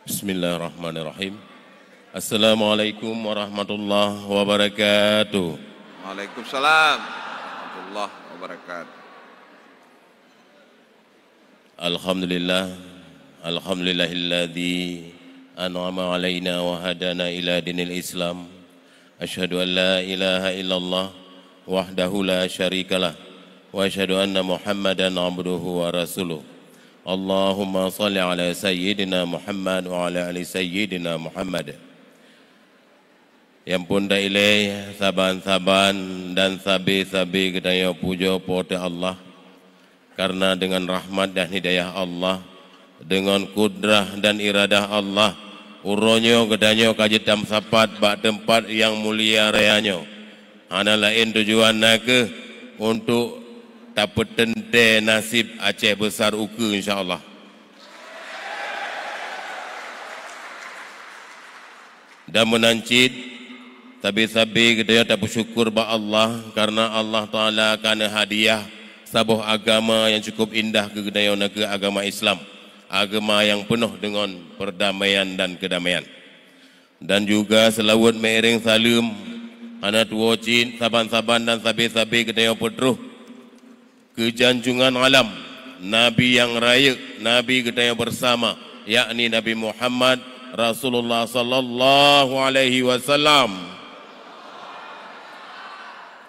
Bismillahirrahmanirrahim. Assalamualaikum warahmatullahi wabarakatuh. Waalaikumsalam warahmatullahi wabarakatuh. Alhamdulillah, alhamdulillahilladzi an'ama alaina wa hadana ila dinil Islam. Asyhadu an la ilaha illallah wahdahu la syarikalah wa asyhadu anna Muhammadan abduhu wa rasuluh. Allahumma salli ala sayyidina Muhammad wa ala ali sayyidina Muhammad. Yang pun dah ilai saban-saban dan sabi-sabi kedaya puja pada Allah. Karena dengan rahmat dan hidayah Allah, dengan kudrah dan iradah Allah, uronyo kedanya kaji tam sapat bak tempat yang mulia rayanya. Ana lain tujuan naga untuk tak petente nasib Aceh besar uke insyaAllah. Dan menancit sabi-sabi kita tak bersyukur ba Allah karena Allah Ta'ala kana hadiah sebuah agama yang cukup indah ke kedaya negara agama Islam. Agama yang penuh dengan perdamaian dan kedamaian. Dan juga selawat mengiring salam anak tua cin, saban-saban dan sabi-sabi kedaya pedruh kejanjungan alam Nabi yang raya, Nabi kita yang bersama, yakni Nabi Muhammad Rasulullah sallallahu alaihi wasallam,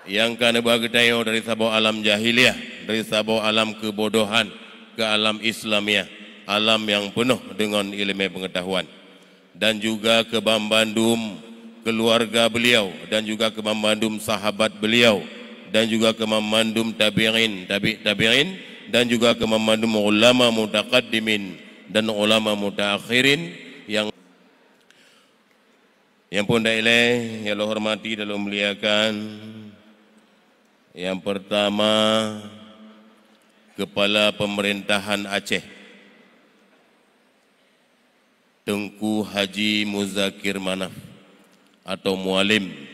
yang kana bagedaya dari sabau alam jahiliyah, dari sabau alam kebodohan ke alam Islamiyah, alam yang penuh dengan ilmu pengetahuan, dan juga ke Bambandum keluarga beliau, dan juga ke Bambandum sahabat beliau, dan juga ke memandum tabi'in, dan juga ke memandum ulama mutaqaddimin dan ulama mutaakhirin yang pun dah ilai, yang Allah hormati dan Allah muliakan. Yang pertama, Kepala Pemerintahan Aceh Tengku Haji Muzakir Manaf atau Mualim,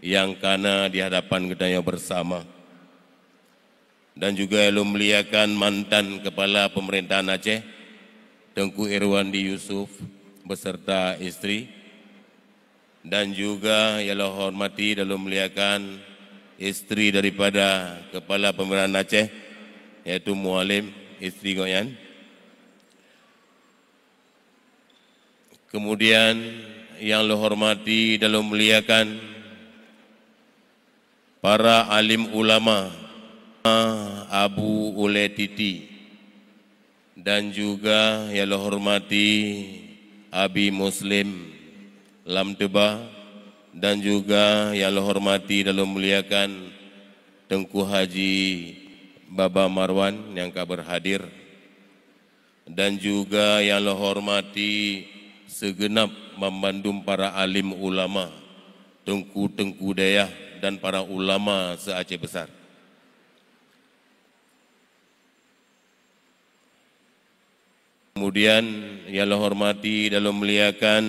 yang kana di hadapan kita bersama, dan juga yang muliakan mantan Kepala Pemerintahan Aceh Tengku Irwandi Yusuf beserta istri, dan juga yang hormati dan muliakan istri daripada Kepala Pemerintahan Aceh yaitu Mualim, istri Goyan. Kemudian yang hormati dan muliakan para alim ulama Abu Uletiti, dan juga yang hormati Abi Muslim Lamteba, dan juga yang hormati dan muliakan Tengku Haji Baba Marwan yang kabar hadir, dan juga yang hormati segenap memandum para alim ulama Tengku Dayah dan para ulama se-Aceh besar. Kemudian yang hormati dan muliakan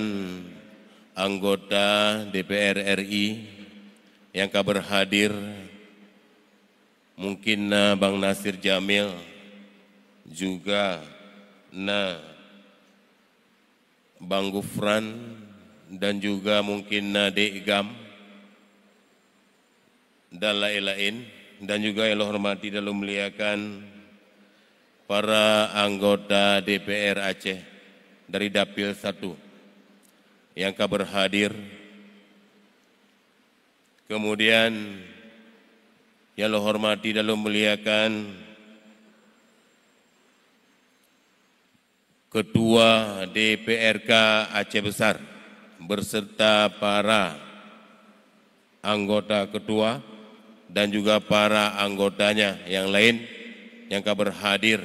anggota DPR RI yang kabar hadir, mungkin Bang Nasir Jamil, juga Bang Gufran, dan juga mungkin Dek Gam dan lain-lain, dan juga yang hormati dan muliakan para anggota DPR Aceh dari Dapil 1 yang kabar hadir. Kemudian yang hormati dan muliakan Ketua DPRK Aceh Besar berserta para anggota ketua dan juga para anggotanya yang lain yang kabar hadir.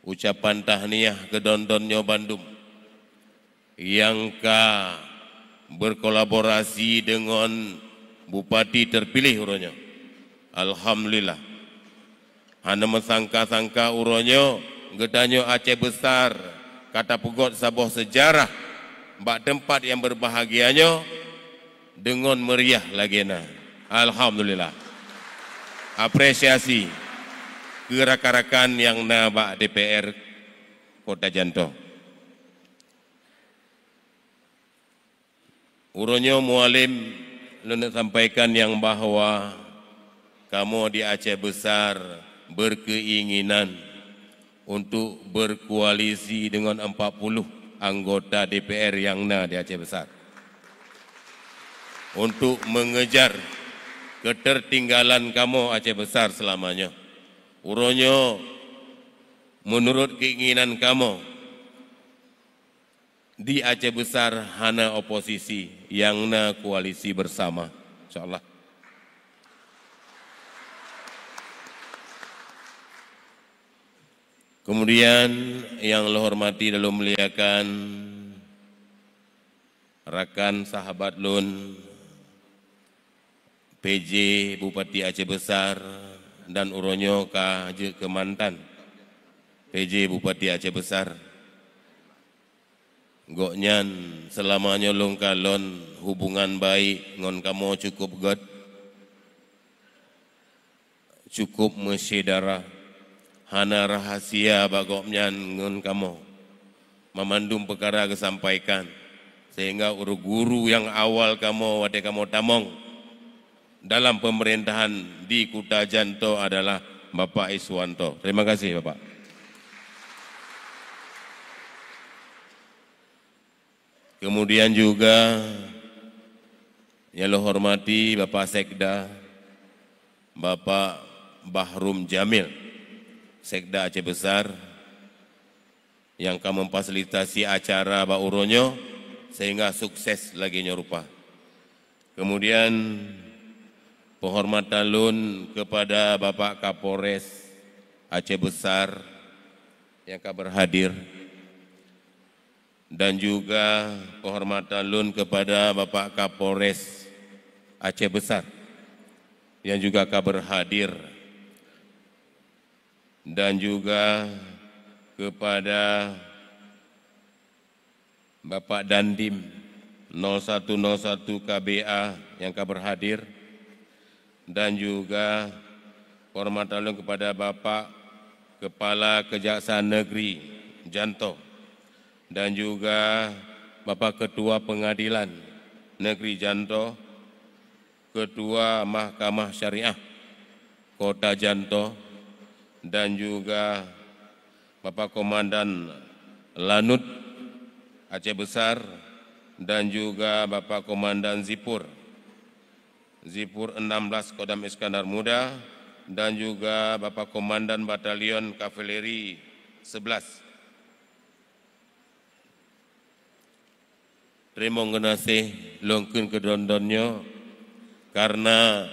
Ucapan tahniah ke Dondonnya Bandung yang berkolaborasi dengan Bupati terpilih uronya. Alhamdulillah. Hana mesangka-sangka uronya gedanyo Aceh besar kata pugot sabuh sejarah bak tempat yang berbahagianya dengan meriah lagena. Alhamdulillah. Apresiasi ke rakan-rakan yang nabak DPR Kota Janto. Uronyo mualim nak sampaikan yang bahwa kamu di Aceh Besar berkeinginan untuk berkoalisi dengan 40 anggota DPR yang di Aceh Besar untuk mengejar ketertinggalan kamu Aceh Besar selamanya. Uronyo menurut keinginan kamu di Aceh Besar hana oposisi yang koalisi bersama, insyaallah. Kemudian yang lo hormati dalam muliakan rakan sahabat lun PJ Bupati Aceh Besar dan uronyo ke mantan PJ Bupati Aceh Besar. Goknyan selamanya long kalon hubungan baik ngon kamu cukup god, cukup mesyedara, hana rahasia bagoknyan ngon kamu memandum perkara kesampaikan sehingga guru yang awal kamu wate kamu tamong dalam pemerintahan di Kuta Janto adalah Bapak Iswanto. Terima kasih Bapak. Kemudian juga yang lo hormati Bapak Sekda, Bapak Bahrum Jamil, Sekda Aceh Besar, yang akan memfasilitasi acara Pak Uronyo sehingga sukses lagi nyorupa. Kemudian penghormatan lun kepada Bapak Kapolres Aceh Besar yang akan berhadir, dan juga penghormatan lun kepada Bapak Kapolres Aceh Besar yang juga akan berhadir, dan juga kepada Bapak Dandim 0101 KBA yang akan berhadir, dan juga penghormatan lun kepada Bapak Kepala Kejaksaan Negeri Janto, dan juga Bapak Ketua Pengadilan Negeri Janto, Ketua Mahkamah Syariah Kota Janto, dan juga Bapak Komandan Lanut Aceh Besar, dan juga Bapak Komandan Zipur 16 Kodam Iskandar Muda, dan juga Bapak Komandan Batalion Kavaleri 11. Terima kasih longkun ke dondonnya karena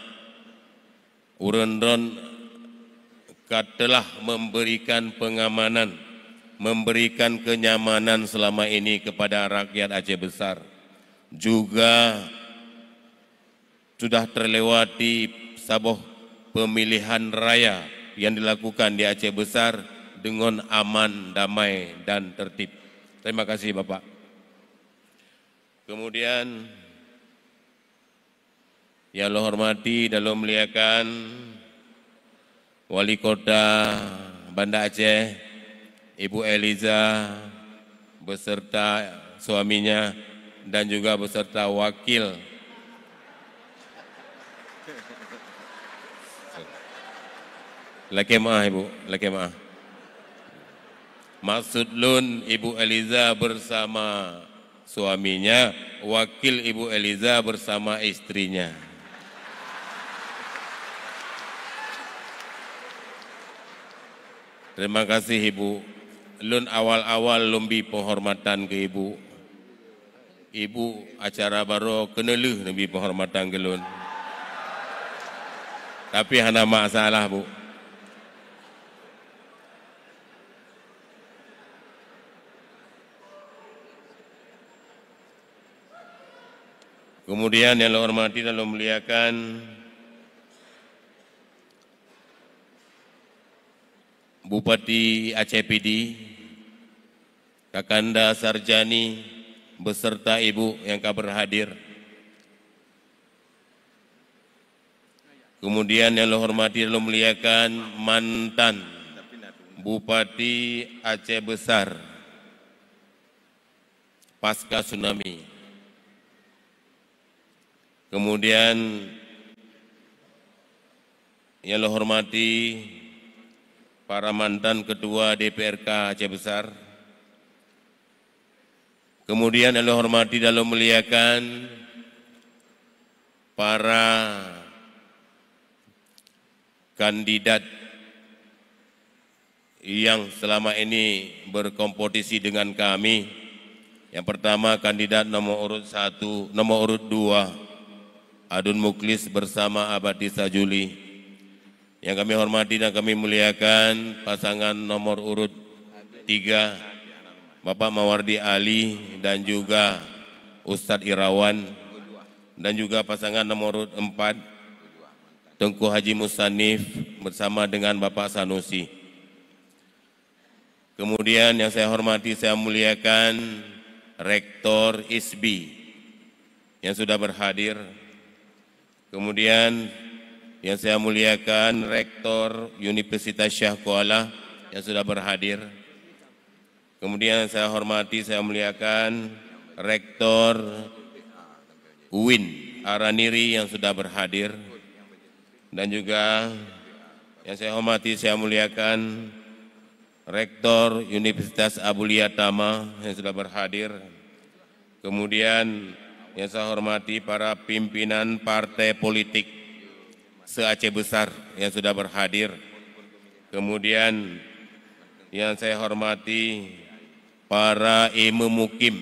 urendon telah memberikan pengamanan, memberikan kenyamanan selama ini kepada rakyat Aceh Besar. Juga sudah terlewati sabuh pemilihan raya yang dilakukan di Aceh Besar dengan aman, damai dan tertib. Terima kasih Bapak. Kemudian yang lo hormati dalam muliakan Wali Kota Banda Aceh, Ibu Eliza beserta suaminya dan juga beserta wakil Lekemah Ibu, Lekemah. Maksud lun Ibu Eliza bersama suaminya, wakil Ibu Eliza bersama istrinya. Terima kasih Ibu. Lun awal-awal lumbi penghormatan ke Ibu. Ibu acara baru kenelu lumbi penghormatan ke lun. Tapi hana masalah Bu. Kemudian yang lo hormati dan lo muliakan Bupati Aceh PD, Kakanda Sarjani beserta Ibu yang akan berhadir. Kemudian yang lo hormati dan lo muliakan mantan Bupati Aceh Besar pasca tsunami, Kemudian yang saya hormati para mantan ketua DPRK Aceh Besar. Kemudian yang saya hormati dan muliakan para kandidat yang selama ini berkompetisi dengan kami. Yang pertama kandidat nomor urut 1, nomor urut 2 Adun Muklis bersama Abatisa Juli. Yang kami hormati dan kami muliakan pasangan nomor urut 3 Bapak Mawardi Ali dan juga Ustadz Irawan, dan juga pasangan nomor urut 4 Tengku Haji Musanif bersama dengan Bapak Sanusi. Kemudian yang saya hormati, saya muliakan Rektor ISBI yang sudah berhadir. Kemudian yang saya muliakan Rektor Universitas Syah Kuala yang sudah berhadir. Kemudian saya hormati, saya muliakan Rektor UIN Araniri yang sudah berhadir. Dan juga yang saya hormati, saya muliakan Rektor Universitas Abulia Tama yang sudah berhadir. Kemudian yang saya hormati para pimpinan partai politik se-Aceh Besar yang sudah berhadir. Kemudian yang saya hormati para imam mukim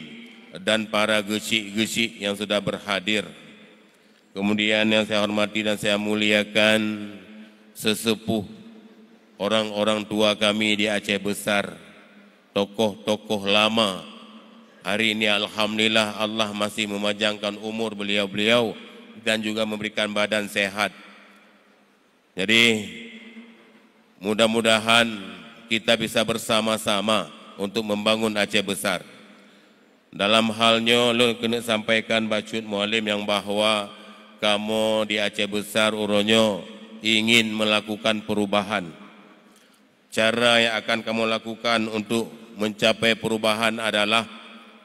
dan para gesi-gesi yang sudah berhadir. Kemudian yang saya hormati dan saya muliakan sesepuh orang-orang tua kami di Aceh Besar, tokoh-tokoh lama. Hari ini alhamdulillah Allah masih memanjangkan umur beliau-beliau dan juga memberikan badan sehat. Jadi mudah-mudahan kita bisa bersama-sama untuk membangun Aceh Besar. Dalam halnya lo kena sampaikan Bacut Mualim yang bahwa kamu di Aceh Besar uronyo ingin melakukan perubahan. Cara yang akan kamu lakukan untuk mencapai perubahan adalah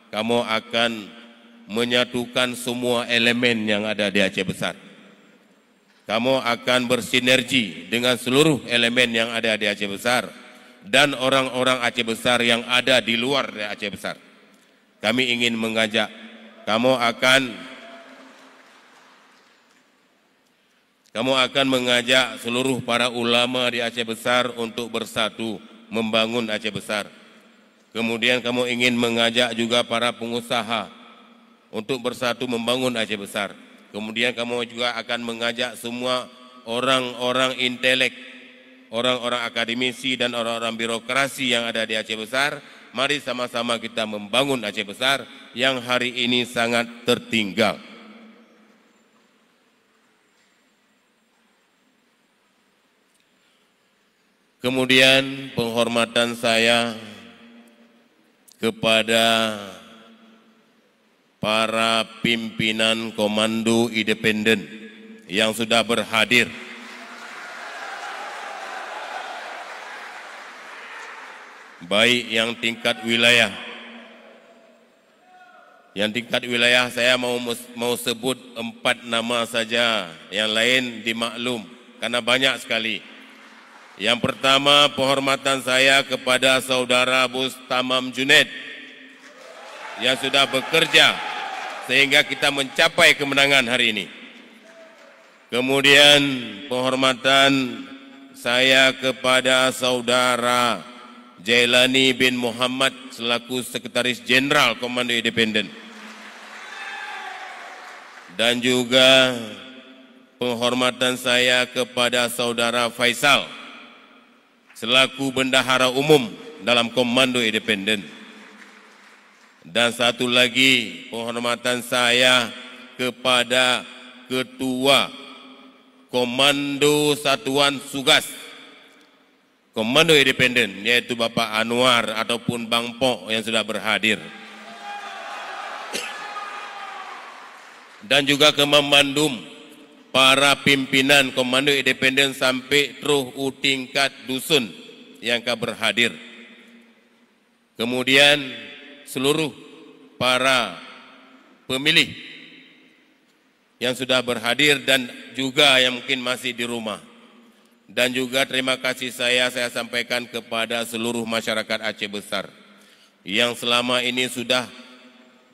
kamu akan menyatukan semua elemen yang ada di Aceh Besar. Kamu akan bersinergi dengan seluruh elemen yang ada di Aceh Besar dan orang-orang Aceh Besar yang ada di luar dari Aceh Besar. Kami ingin mengajak kamu akan mengajak seluruh para ulama di Aceh Besar untuk bersatu membangun Aceh Besar. Kemudian kamu ingin mengajak juga para pengusaha untuk bersatu membangun Aceh Besar. Kemudian kamu juga akan mengajak semua orang-orang intelek, orang-orang akademisi dan orang-orang birokrasi yang ada di Aceh Besar. Mari sama-sama kita membangun Aceh Besar yang hari ini sangat tertinggal. Kemudian penghormatan saya kepada para pimpinan Komando Independen yang sudah berhadir. Baik yang tingkat wilayah. Yang tingkat wilayah saya mau sebut 4 nama saja, yang lain dimaklum karena banyak sekali. Yang pertama, penghormatan saya kepada saudara Bus Tamam Junaid yang sudah bekerja sehingga kita mencapai kemenangan hari ini. Kemudian penghormatan saya kepada saudara Jailani bin Muhammad selaku Sekretaris Jenderal Komando Independen. Dan juga penghormatan saya kepada saudara Faisal selaku Bendahara Umum dalam Komando Independen. Dan satu lagi penghormatan saya kepada Ketua Komando Satuan Sugas Komando Independen, yaitu Bapak Anwar ataupun Bang Pok yang sudah berhadir. Dan juga ke memandum para pimpinan Komando Independen sampai terus tingkat dusun yang akan berhadir. Kemudian seluruh para pemilih yang sudah berhadir dan juga yang mungkin masih di rumah. Dan juga terima kasih saya sampaikan kepada seluruh masyarakat Aceh Besar yang selama ini sudah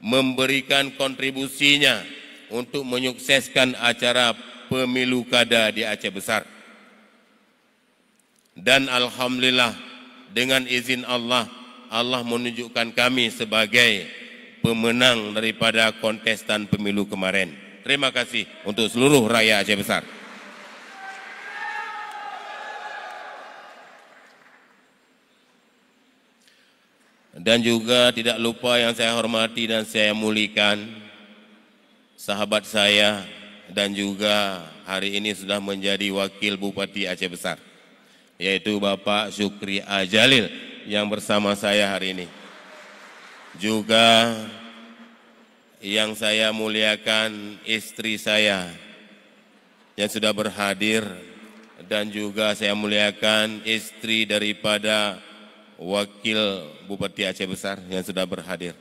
memberikan kontribusinya untuk menyukseskan acara pemilu kada di Aceh Besar. Dan alhamdulillah dengan izin Allah, Allah menunjukkan kami sebagai pemenang daripada kontestan pemilu kemarin. Terima kasih untuk seluruh rakyat Aceh Besar. Dan juga tidak lupa yang saya hormati dan saya muliakan sahabat saya dan juga hari ini sudah menjadi wakil Bupati Aceh Besar, yaitu Bapak Syukri Ajalil yang bersama saya hari ini. Juga yang saya muliakan istri saya yang sudah berhadir, dan juga saya muliakan istri daripada wakil Bupati Aceh Besar yang sudah berhadir.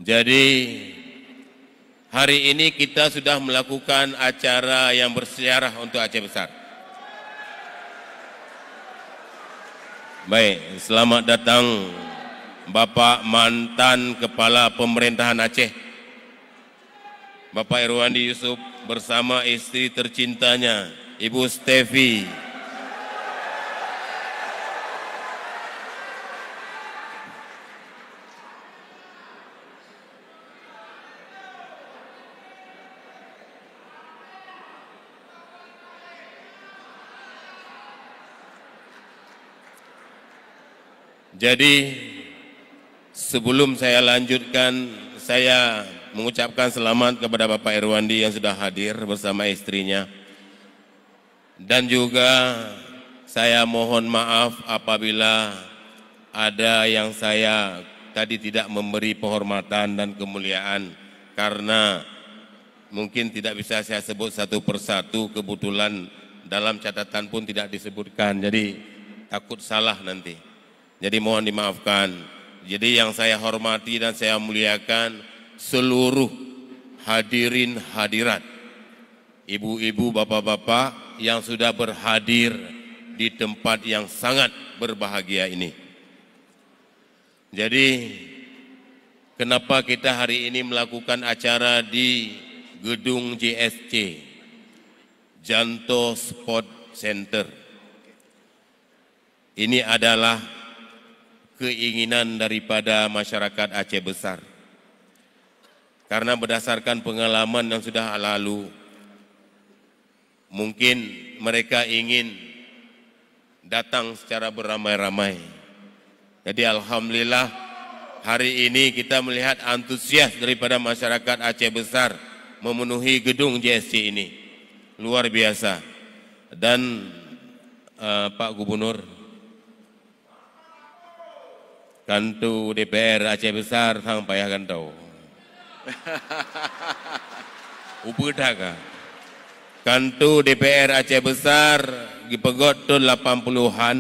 Jadi hari ini kita sudah melakukan acara yang bersejarah untuk Aceh Besar. Baik, selamat datang Bapak mantan Kepala Pemerintahan Aceh, Bapak Irwandi Yusuf bersama istri tercintanya, Ibu Stefi. Jadi sebelum saya lanjutkan, saya mengucapkan selamat kepada Bapak Irwandi yang sudah hadir bersama istrinya. Dan juga saya mohon maaf apabila ada yang saya tadi tidak memberi penghormatan dan kemuliaan, karena mungkin tidak bisa saya sebut satu persatu, kebetulan dalam catatan pun tidak disebutkan, jadi takut salah nanti. Jadi mohon dimaafkan. Jadi yang saya hormati dan saya muliakan seluruh hadirin hadirat, ibu-ibu, bapak-bapak yang sudah berhadir di tempat yang sangat berbahagia ini. Jadi kenapa kita hari ini melakukan acara di gedung JSC, Janto Sport Center? Ini adalah keinginan daripada masyarakat Aceh Besar. Karena berdasarkan pengalaman yang sudah lalu, mungkin mereka ingin datang secara beramai-ramai. Jadi alhamdulillah hari ini kita melihat antusias daripada masyarakat Aceh Besar memenuhi gedung JSC ini. Luar biasa. Dan Pak Gubernur, kantu DPR Aceh Besar sampai akan tahu. Upedaka. Kantu DPR Aceh Besar dipegot tu 80-an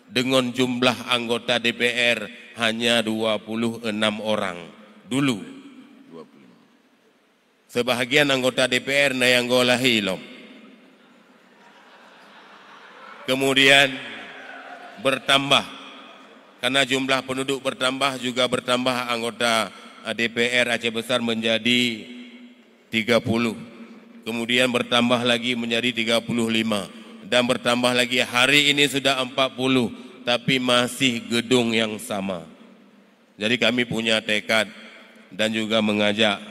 dengan jumlah anggota DPR hanya 26 orang dulu. 25. Sebahagian anggota DPR nayanggola hilom. Kemudian bertambah. Karena jumlah penduduk bertambah, juga bertambah anggota DPR Aceh Besar menjadi 30. Kemudian bertambah lagi menjadi 35. Dan bertambah lagi hari ini sudah 40. Tapi masih gedung yang sama. Jadi kami punya tekad dan juga mengajak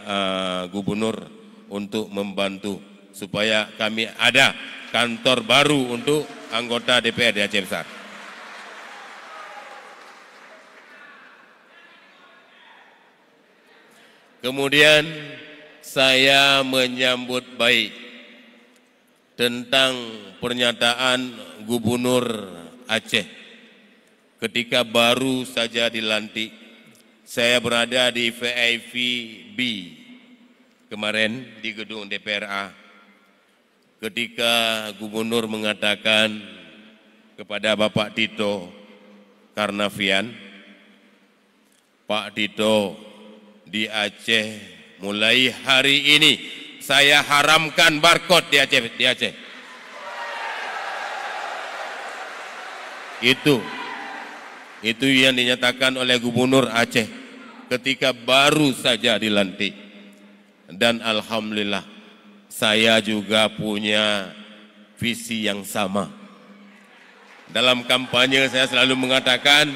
gubernur untuk membantu supaya kami ada kantor baru untuk anggota DPR di Aceh Besar. Kemudian saya menyambut baik tentang pernyataan Gubernur Aceh ketika baru saja dilantik. Saya berada di VIP B kemarin di gedung DPRA ketika Gubernur mengatakan kepada Bapak Tito Karnavian Pak Dito di Aceh, mulai hari ini saya haramkan barcode di Aceh. Itu yang dinyatakan oleh Gubernur Aceh ketika baru saja dilantik. Dan alhamdulillah saya juga punya visi yang sama. Dalam kampanye saya selalu mengatakan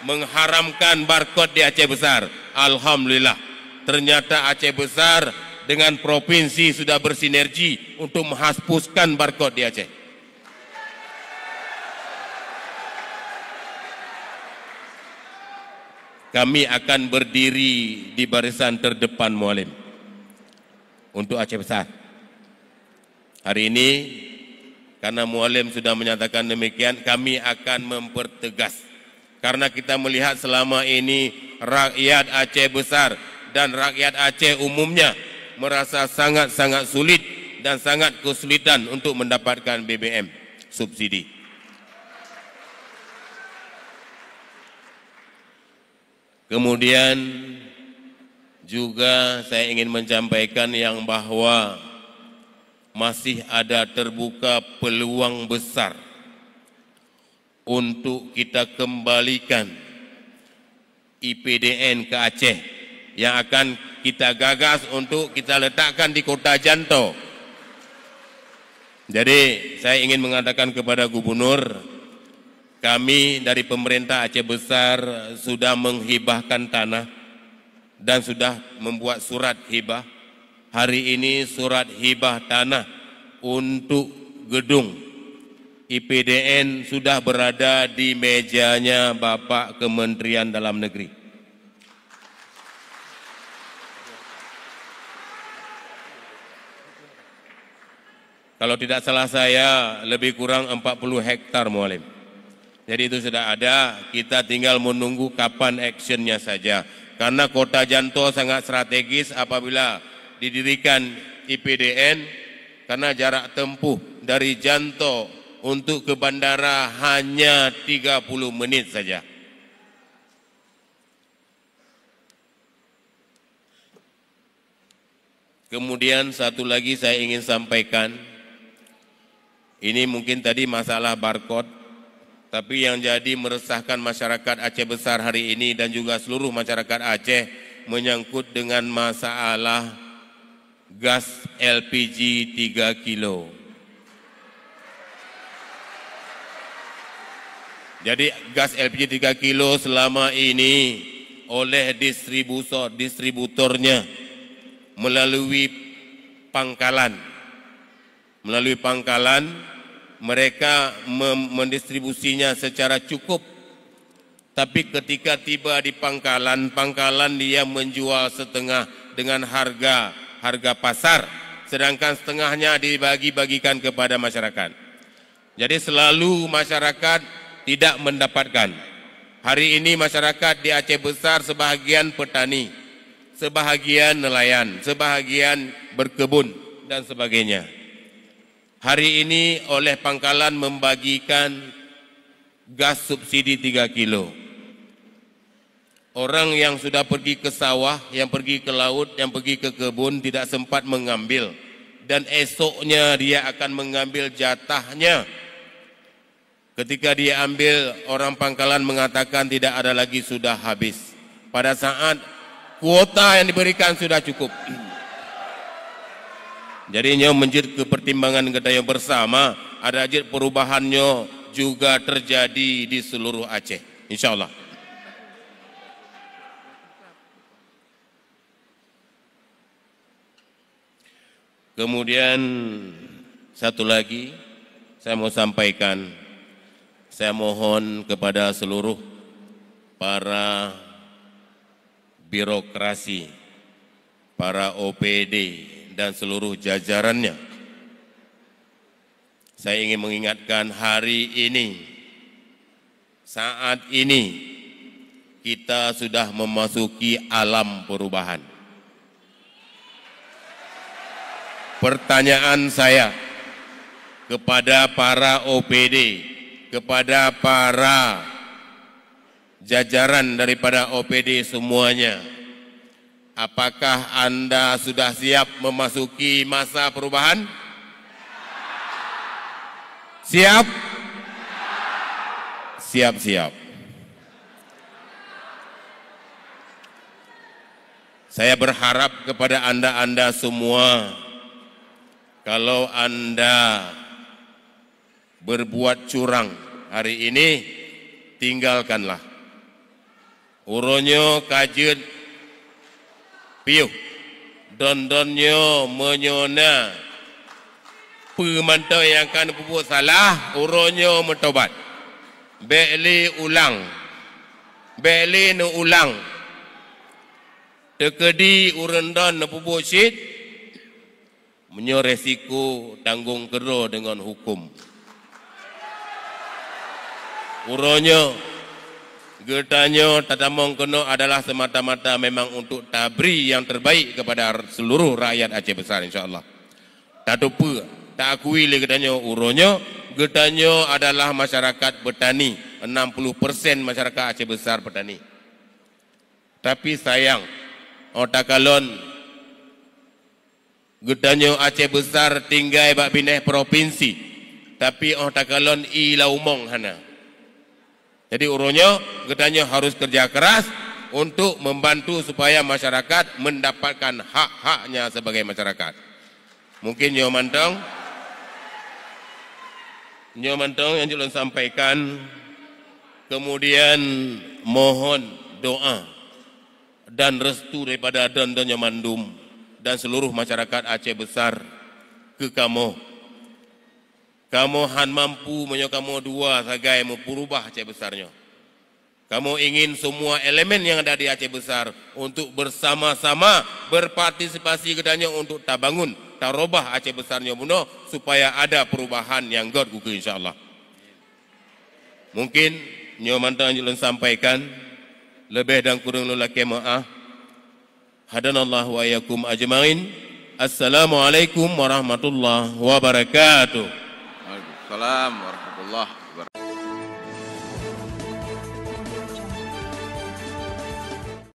mengharamkan barcode di Aceh Besar. Alhamdulillah ternyata Aceh Besar dengan provinsi sudah bersinergi untuk menghapuskan barcode di Aceh. Kami akan berdiri di barisan terdepan Mualim untuk Aceh Besar. Hari ini karena Mualim sudah menyatakan demikian, kami akan mempertegas. Karena kita melihat selama ini rakyat Aceh Besar dan rakyat Aceh umumnya merasa sangat-sangat sulit dan sangat kesulitan untuk mendapatkan BBM subsidi. Kemudian juga saya ingin menyampaikan yang bahwa masih ada terbuka peluang besar untuk kita kembalikan IPDN ke Aceh yang akan kita gagas untuk kita letakkan di Kota Janto. Jadi saya ingin mengatakan kepada Gubernur, kami dari pemerintah Aceh Besar sudah menghibahkan tanah dan sudah membuat surat hibah. Hari ini surat hibah tanah untuk gedung IPDN sudah berada di mejanya Bapak Kementerian Dalam Negeri. Kalau tidak salah saya lebih kurang 40 hektar Mualim. Jadi itu sudah ada, kita tinggal menunggu kapan actionnya saja. Karena Kota Janto sangat strategis apabila didirikan IPDN, karena jarak tempuh dari Janto untuk ke bandara hanya 30 menit saja. Kemudian satu lagi saya ingin sampaikan, ini mungkin tadi masalah barcode, tapi yang jadi meresahkan masyarakat Aceh Besar hari ini dan juga seluruh masyarakat Aceh menyangkut dengan masalah gas LPG 3 kilo. Jadi gas LPG 3 kilo selama ini oleh distributornya melalui pangkalan. Mereka mendistribusinya secara cukup, tapi ketika tiba di pangkalan dia menjual setengah dengan harga pasar, sedangkan setengahnya dibagi-bagikan kepada masyarakat. Jadi selalu masyarakat tidak mendapatkan. Hari ini masyarakat di Aceh Besar sebahagian petani, sebahagian nelayan, sebahagian berkebun dan sebagainya. Hari ini oleh pangkalan membagikan gas subsidi 3 kilo. Orang yang sudah pergi ke sawah, yang pergi ke laut, yang pergi ke kebun tidak sempat mengambil. Dan esoknya dia akan mengambil jatahnya. Ketika dia ambil, orang pangkalan mengatakan tidak ada lagi, sudah habis. Pada saat kuota yang diberikan sudah cukup. Jadinya menjadi kepertimbangan kita yang bersama, ada ajit perubahannya juga terjadi di seluruh Aceh, insyaallah. Kemudian satu lagi saya mau sampaikan, saya mohon kepada seluruh para birokrasi, para OPD dan seluruh jajarannya. Saya ingin mengingatkan hari ini, saat ini kita sudah memasuki alam perubahan. Pertanyaan saya kepada para OPD, kepada para jajaran daripada OPD semuanya, apakah Anda sudah siap memasuki masa perubahan? Siap? Siap-siap. Saya berharap kepada Anda semua, kalau Anda berbuat curang hari ini, tinggalkanlah. Uronyo kajet piuh, don-donyo menyona, pemantau yang akan berbuat salah, uronyo mentobat. Beli ulang, beli nu ulang. Tekedi urendon nu berbuat syit, menyo resiko tanggung kero dengan hukum. Uronyo Gertanyo tatamong keno adalah semata-mata memang untuk tabri yang terbaik kepada seluruh rakyat Aceh Besar, insyaAllah. Tak lupa, tak akui lagi gertanyo uronyo. Gertanyo adalah masyarakat petani, 60% masyarakat Aceh Besar petani. Tapi sayang, otakalon gertanyo Aceh Besar tinggal bak bineh provinsi, tapi otakalon i laumong hana. Jadi uronyo, gertanyo harus kerja keras untuk membantu supaya masyarakat mendapatkan hak-haknya sebagai masyarakat. Mungkin Nyo Mantong yang Julun sampaikan, kemudian mohon doa dan restu daripada Don Nyo Mandum dan seluruh masyarakat Aceh Besar ke kamu. Kamu han mampu menyo kamu dua sagai mempurubah Aceh Besarnya. Kamu ingin semua elemen yang ada di Aceh Besar untuk bersama-sama berpartisipasi kedanya untuk tak bangun, tak robah Aceh Besarnya bunuh supaya ada perubahan yang God gugu insyaAllah. Mungkin Nyo Mantang Julun sampaikan lebih dan kurang lelaki maaf. Hadanallahu wa iyyakum ajmain. Assalamualaikum warahmatullahi wabarakatuh. Waalaikumsalam warahmatullahi